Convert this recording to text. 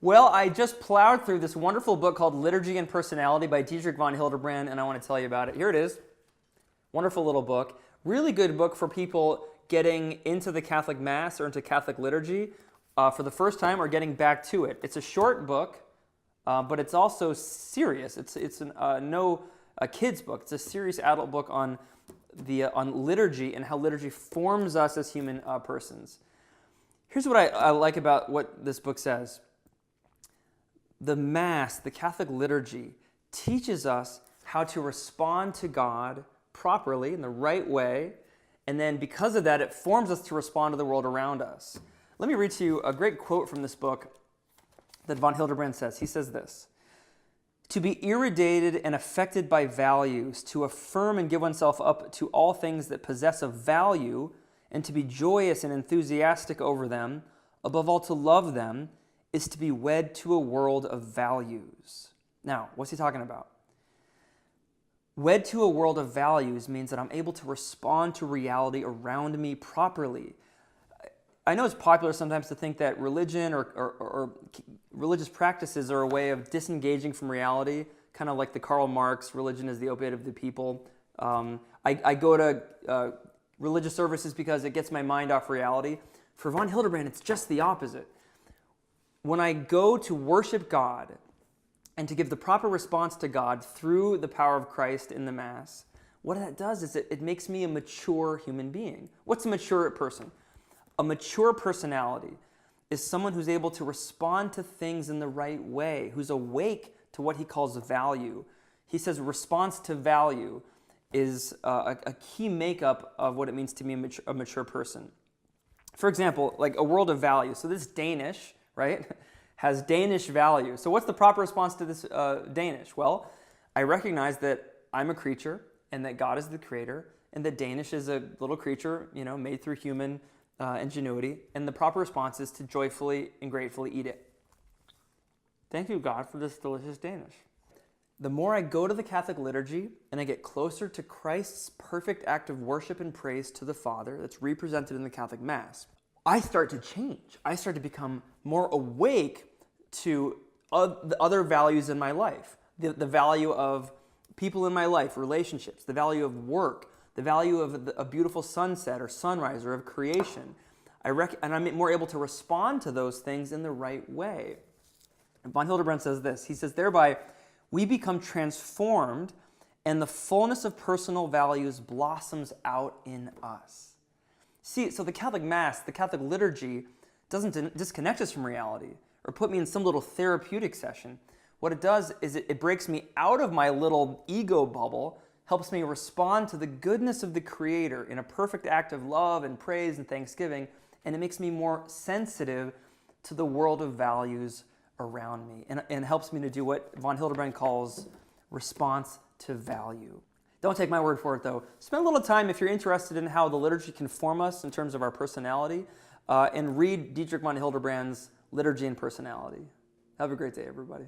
Well, I just plowed through this wonderful book called Liturgy and Personality by Dietrich von Hildebrand, and I want to tell you about it. Here it is. Wonderful little book. Really good book for people getting into the Catholic Mass or into Catholic liturgy for the first time or getting back to it. It's a short book, but it's also serious. It's no kid's book. It's a serious adult book on liturgy and how liturgy forms us as human persons. Here's what I like about what this book says. The Mass, the Catholic liturgy, teaches us how to respond to God properly in the right way, and then because of that, it forms us to respond to the world around us. Let me read to you a great quote from this book that von Hildebrand says. He says this: "To be irradiated and affected by values, to affirm and give oneself up to all things that possess a value, and to be joyous and enthusiastic over them, above all to love them, is to be wed to a world of values." Now, what's he talking about? Wed to a world of values means that I'm able to respond to reality around me properly. I know it's popular sometimes to think that religion or religious practices are a way of disengaging from reality, kind of like the Karl Marx, religion is the opiate of the people. I go to religious services because it gets my mind off reality. For von Hildebrand, it's just the opposite. When I go to worship God and to give the proper response to God through the power of Christ in the Mass, what that does is it makes me a mature human being. What's a mature person? A mature personality is someone who's able to respond to things in the right way, who's awake to what he calls value. He says response to value is a key makeup of what it means to be a mature person. For example, like a world of value. So this Danish, right, has Danish value. So what's the proper response to this Danish? Well, I recognize that I'm a creature and that God is the creator and that Danish is a little creature, made through human ingenuity, and the proper response is to joyfully and gratefully eat it. Thank you, God, for this delicious Danish. The more I go to the Catholic liturgy and I get closer to Christ's perfect act of worship and praise to the Father that's represented in the Catholic Mass, I start to change. I start to become more awake to the other values in my life, the value of people in my life, relationships, the value of work, the value of a beautiful sunset or sunrise or of creation. And I'm more able to respond to those things in the right way. And von Hildebrand says this. He says, thereby, we become transformed and the fullness of personal values blossoms out in us. See, so the Catholic Mass, the Catholic liturgy, doesn't disconnect us from reality or put me in some little therapeutic session. What it does is it breaks me out of my little ego bubble, helps me respond to the goodness of the Creator in a perfect act of love and praise and thanksgiving, and it makes me more sensitive to the world of values around me and helps me to do what von Hildebrand calls response to value. Don't take my word for it, though. Spend a little time, if you're interested in how the liturgy can form us in terms of our personality, and read Dietrich von Hildebrand's Liturgy and Personality. Have a great day, everybody.